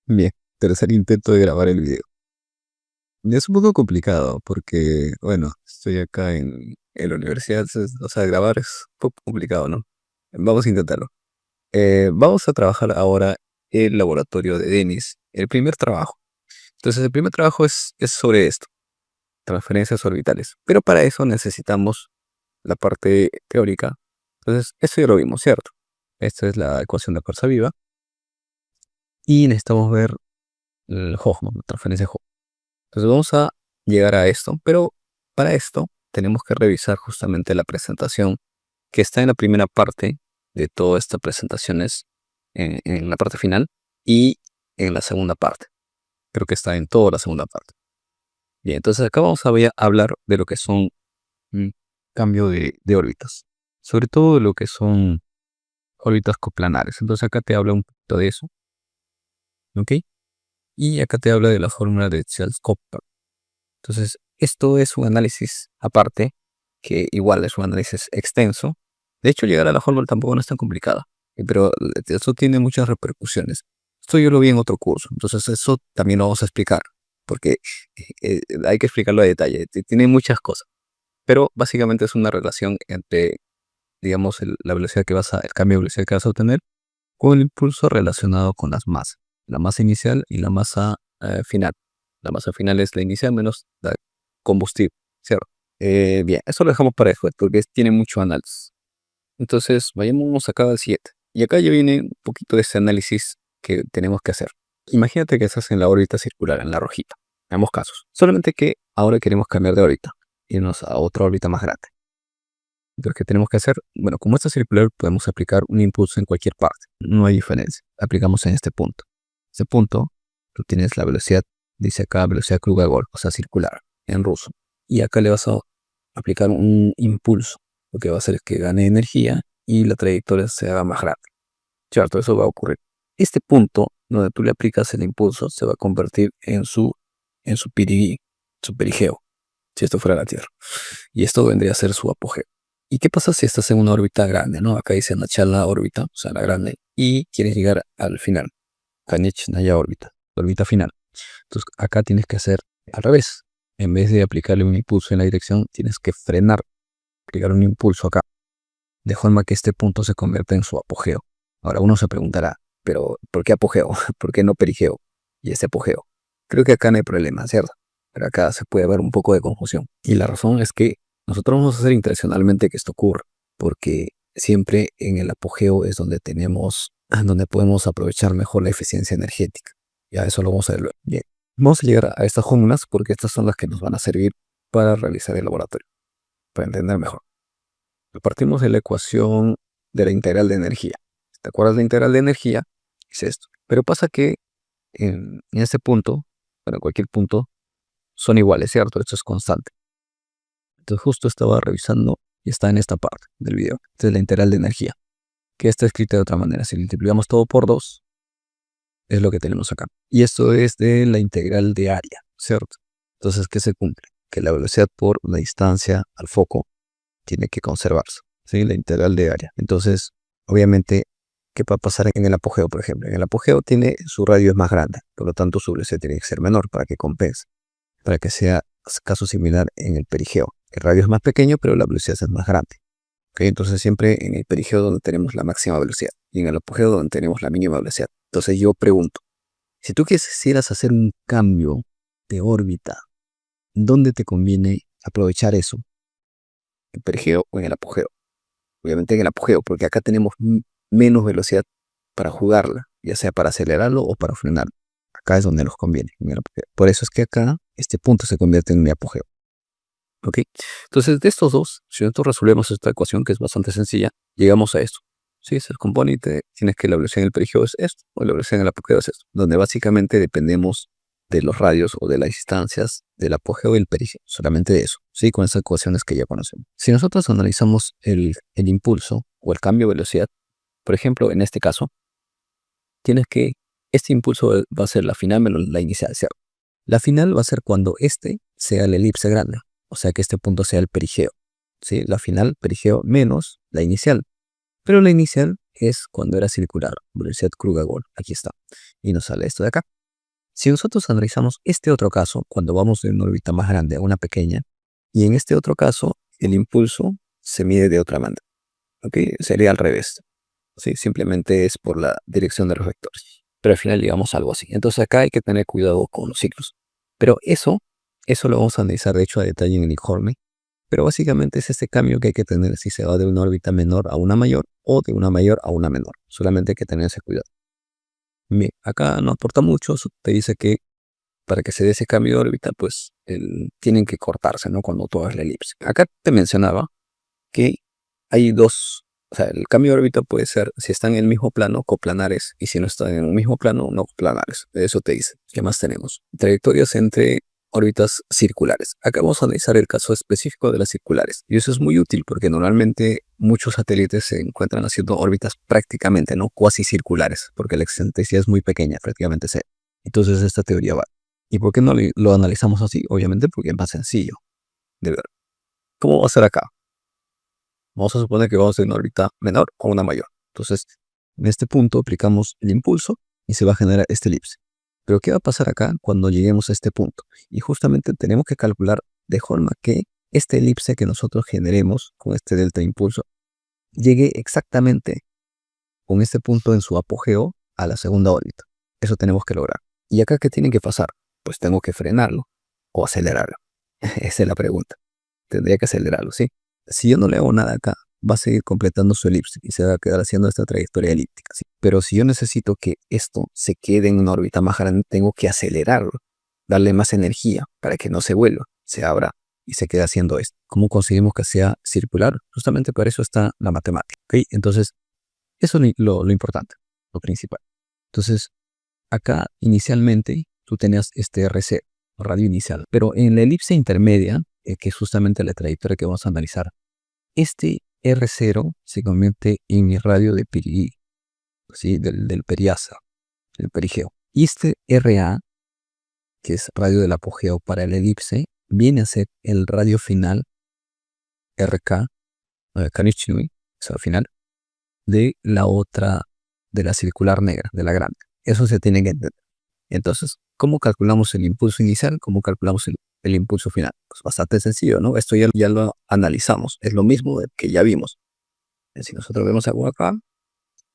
Bien, tercer intento de grabar el video. Es un poco complicado porque, bueno, estoy acá en la universidad, o sea, grabar es un poco complicado, ¿no? Vamos a intentarlo. Vamos a trabajar ahora el laboratorio de Denis, el primer trabajo. Entonces, el primer trabajo es sobre esto, transferencias orbitales. Pero para eso necesitamos la parte teórica. Entonces, eso ya lo vimos, ¿cierto? Esta es la ecuación de fuerza viva. Y necesitamos ver el Hoffman, la transferencia Hoffman. Entonces vamos a llegar a esto, pero para esto tenemos que revisar justamente la presentación que está en la primera parte de todas estas presentaciones, en la parte final y en la segunda parte. Creo que está en toda la segunda parte. Bien, entonces acá vamos a hablar de lo que son cambio de órbitas, sobre todo de lo que son órbitas coplanares. Entonces acá te habla un poquito de eso, ¿ok? Y acá te habla de la fórmula de Charles-Koppel. Entonces, esto es un análisis aparte, que igual es un análisis extenso. De hecho, llegar a la fórmula tampoco no es tan complicada, pero eso tiene muchas repercusiones. Esto yo lo vi en otro curso, entonces eso también lo vamos a explicar, porque hay que explicarlo a detalle. Tiene muchas cosas, pero básicamente es una relación entre, digamos, el cambio de velocidad que vas a obtener con el impulso relacionado con las masas, la masa inicial y la masa final. La masa final es la inicial menos la combustible, ¿cierto? Bien, eso lo dejamos para después porque tiene mucho análisis. Entonces, vayamos acá al 7. Y acá ya viene un poquito de ese análisis que tenemos que hacer. Imagínate que estás en la órbita circular, en la rojita, en ambos casos. Solamente que ahora queremos cambiar de órbita, irnos a otra órbita más grande. Entonces, ¿qué tenemos que hacer? Bueno, como esta es circular, podemos aplicar un impulso en cualquier parte. No hay diferencia. Aplicamos en este punto. Este punto, tú tienes la velocidad, dice acá velocidad Krugagol, o sea, circular, en ruso. Y acá le vas a aplicar un impulso, lo que va a hacer es que gane energía y la trayectoria se haga más grande. Cierto, eso va a ocurrir. Este punto, donde tú le aplicas el impulso, se va a convertir en su pirigí, su perigeo, si esto fuera la Tierra. Y esto vendría a ser su apogeo. ¿Y qué pasa si estás en una órbita grande, no? Acá dice Nachala órbita, o sea, la grande, y quieres llegar al final. Kanich Naya órbita, la órbita final. Entonces, acá tienes que hacer al revés. En vez de aplicarle un impulso en la dirección, tienes que frenar, aplicar un impulso acá, de forma que este punto se convierta en su apogeo. Ahora uno se preguntará, pero ¿por qué apogeo? ¿Por qué no perigeo? Y ese apogeo. Creo que acá no hay problema, ¿cierto? Pero acá se puede ver un poco de confusión. Y la razón es que nosotros vamos a hacer intencionalmente que esto ocurra, porque siempre en el apogeo es donde podemos aprovechar mejor la eficiencia energética. Ya eso lo vamos a ver luego. Bien, vamos a llegar a estas fórmulas porque estas son las que nos van a servir para realizar el laboratorio, para entender mejor. Partimos de la ecuación de la integral de energía. ¿Te acuerdas de la integral de energía? Es esto. Pero pasa que en este punto, bueno, en cualquier punto, son iguales, ¿cierto? Esto es constante. Entonces justo estaba revisando y está en esta parte del video. Esta es la integral de energía, que está escrita de otra manera. Si multiplicamos todo por 2, es lo que tenemos acá. Y esto es de la integral de área, ¿cierto? Entonces, ¿qué se cumple? Que la velocidad por la distancia al foco tiene que conservarse, ¿sí? La integral de área. Entonces, obviamente, ¿qué va a pasar en el apogeo, por ejemplo? En el apogeo su radio es más grande, por lo tanto su velocidad tiene que ser menor para que compense, para que sea caso similar en el perigeo. El radio es más pequeño, pero la velocidad es más grande. ¿Okay? Entonces siempre en el perigeo donde tenemos la máxima velocidad y en el apogeo donde tenemos la mínima velocidad. Entonces yo pregunto, si tú quisieras hacer un cambio de órbita, ¿dónde te conviene aprovechar eso? ¿En el perigeo o en el apogeo? Obviamente en el apogeo, porque acá tenemos menos velocidad para jugarla, ya sea para acelerarlo o para frenarlo. Acá es donde nos conviene, en el apogeo. Por eso es que acá este punto se convierte en mi apogeo. ¿Ok? Entonces, de estos dos, si nosotros resolvemos esta ecuación, que es bastante sencilla, llegamos a esto. Sí, se compone y tienes que la velocidad en el perigeo es esto, o la velocidad en el apogeo es esto, donde básicamente dependemos de los radios o de las distancias del apogeo y el perigeo, solamente de eso, ¿sí? Con esas ecuaciones que ya conocemos. Si nosotros analizamos el impulso o el cambio de velocidad, por ejemplo, en este caso, este impulso va a ser la final menos la inicial, ¿cierto? La final va a ser cuando este sea la elipse grande, o sea que este punto sea el perigeo, ¿sí? La final, perigeo, menos la inicial. Pero la inicial es cuando era circular, velocidad Krugagol, aquí está, y nos sale esto de acá. Si nosotros analizamos este otro caso, cuando vamos de una órbita más grande a una pequeña, y en este otro caso, el impulso se mide de otra manera, ¿ok? Sería al revés, ¿sí? Simplemente es por la dirección de los vectores. Pero al final digamos algo así. Entonces acá hay que tener cuidado con los ciclos. Pero eso lo vamos a analizar de hecho a detalle en el informe. Pero básicamente es este cambio que hay que tener si se va de una órbita menor a una mayor o de una mayor a una menor. Solamente hay que tener ese cuidado. Bien, acá no aporta mucho. Te dice que para que se dé ese cambio de órbita, pues tienen que cortarse, ¿no? Cuando tú hagas la elipse. Acá te mencionaba que hay dos, o sea, el cambio de órbita puede ser, si están en el mismo plano, coplanares, y si no están en el mismo plano, no coplanares. Eso te dice. ¿Qué más tenemos? Trayectorias entre órbitas circulares. Acá vamos a analizar el caso específico de las circulares. Y eso es muy útil porque normalmente muchos satélites se encuentran haciendo órbitas prácticamente, ¿no? Cuasi circulares, porque la excentricidad es muy pequeña, prácticamente cero. Entonces esta teoría va. ¿Y por qué no lo analizamos así? Obviamente porque es más sencillo de ver. ¿Cómo va a ser acá? Vamos a suponer que vamos en una órbita menor o una mayor. Entonces, en este punto aplicamos el impulso y se va a generar este elipse. Pero ¿qué va a pasar acá cuando lleguemos a este punto? Y justamente tenemos que calcular de forma que este elipse que nosotros generemos con este delta de impulso llegue exactamente con este punto en su apogeo a la segunda órbita. Eso tenemos que lograr. ¿Y acá qué tiene que pasar? Pues tengo que frenarlo o acelerarlo. Esa es la pregunta. Tendría que acelerarlo, ¿sí? Si yo no le hago nada acá, va a seguir completando su elipse y se va a quedar haciendo esta trayectoria elíptica, ¿sí? Pero si yo necesito que esto se quede en una órbita más grande, tengo que acelerarlo, darle más energía para que no se vuelva, se abra y se quede haciendo esto. ¿Cómo conseguimos que sea circular? Justamente para eso está la matemática, ¿ok? Entonces, eso es lo importante, lo principal. Entonces, acá inicialmente tú tenías este RC, radio inicial, pero en la elipse intermedia, que es justamente la trayectoria que vamos a analizar, este R0 se convierte en el radio de Piri, ¿sí? del periasa, del perigeo. Y este RA, que es radio del apogeo para el elipse, viene a ser el radio final RK, Kanichinui, o sea, final, de la otra, de la circular negra, de la grande. Eso se tiene que entender. Entonces, ¿cómo calculamos el impulso inicial? ¿Cómo calculamos el impulso final? Pues bastante sencillo, ¿no? Esto ya lo analizamos. Es lo mismo que ya vimos. Si nosotros vemos algo acá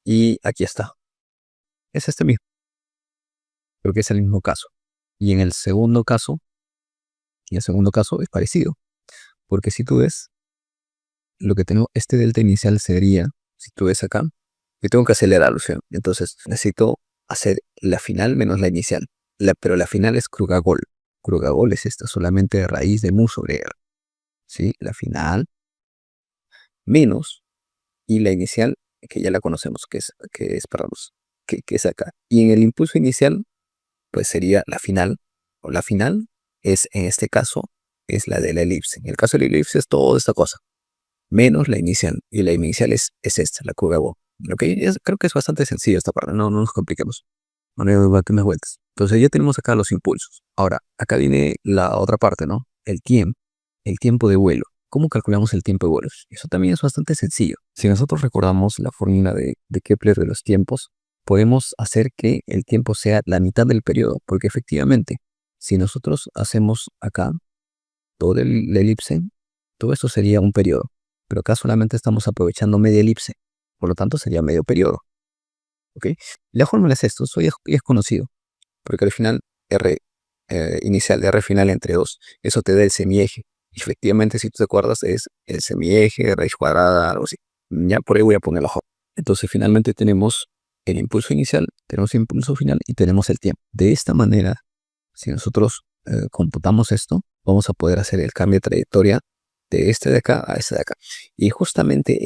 y aquí está. Es este mismo. Creo que es el mismo caso. Y en el segundo caso es parecido. Porque si tú ves, lo que tengo, este delta inicial sería, si tú ves acá, yo tengo que acelerarlo, ¿sí? Entonces necesito hacer la final menos la inicial. Pero la final es Krugagol. Krugagol es esta, solamente raíz de mu sobre r. ¿Sí? La final menos y la inicial, que ya la conocemos, que es acá. Y en el impulso inicial, pues sería la final, o la final es, en este caso, es la de la elipse. En el caso de la elipse es toda esta cosa, menos la inicial. Y la inicial es esta, la Krugagol. ¿Okay? Creo que es bastante sencillo esta parte, no nos compliquemos. No le doy unas vueltas. Entonces ya tenemos acá los impulsos. Ahora, acá viene la otra parte, ¿no? El tiempo de vuelo. ¿Cómo calculamos el tiempo de vuelo? Eso también es bastante sencillo. Si nosotros recordamos la fórmula de Kepler de los tiempos, podemos hacer que el tiempo sea la mitad del periodo, porque efectivamente, si nosotros hacemos acá todo la elipse, todo esto sería un periodo, pero acá solamente estamos aprovechando media elipse, por lo tanto sería medio periodo. ¿Ok? La fórmula es esto, eso ya es conocido, porque al final R inicial, R final entre 2, eso te da el semieje. Y efectivamente, si tú te acuerdas, es el semieje, raíz cuadrada, algo así. Ya por ahí voy a poner la fórmula. Entonces finalmente tenemos el impulso inicial, tenemos el impulso final y tenemos el tiempo. De esta manera, si nosotros computamos esto, vamos a poder hacer el cambio de trayectoria de este de acá a este de acá. Y justamente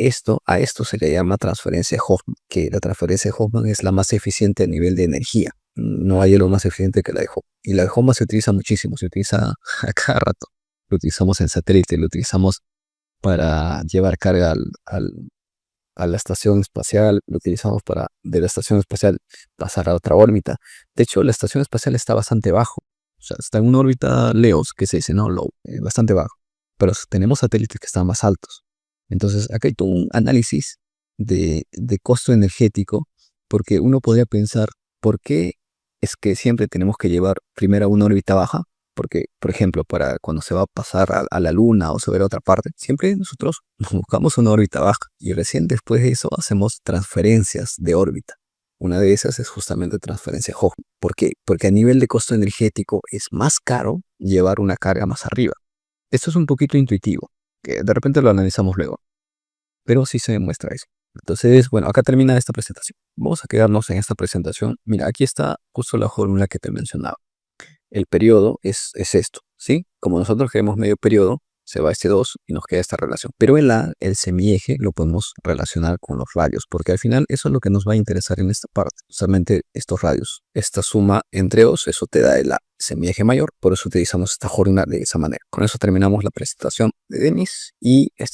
a esto se le llama transferencia Hoffman, que la transferencia Hoffman es la más eficiente a nivel de energía. No hay algo más eficiente que la de Hoffman. Y la de Hoffman se utiliza muchísimo, se utiliza a cada rato. Lo utilizamos en satélite, lo utilizamos para llevar carga a la estación espacial, lo utilizamos para de la estación espacial pasar a otra órbita. De hecho, la estación espacial está bastante bajo. O sea, está en una órbita LEOS, que se dice, no, low, bastante bajo. Pero tenemos satélites que están más altos. Entonces, acá hay todo un análisis de costo energético, porque uno podría pensar, ¿por qué es que siempre tenemos que llevar primero a una órbita baja? Porque, por ejemplo, para cuando se va a pasar a la Luna o sobre otra parte, siempre nosotros buscamos una órbita baja y recién después de eso hacemos transferencias de órbita. Una de esas es justamente transferencia Hoffman. ¿Por qué? Porque a nivel de costo energético es más caro llevar una carga más arriba. Esto es un poquito intuitivo, que de repente lo analizamos luego, pero sí se demuestra eso. Entonces, bueno, acá termina esta presentación. Vamos a quedarnos en esta presentación. Mira, aquí está justo la fórmula que te mencionaba. El periodo es esto, ¿sí? Como nosotros queremos medio periodo, se va este 2 y nos queda esta relación. Pero el semieje lo podemos relacionar con los radios, porque al final eso es lo que nos va a interesar en esta parte, justamente estos radios. Esta suma entre 2, eso te da el semieje mayor, por eso utilizamos esta fórmula de esa manera. Con eso terminamos la presentación de Denis y este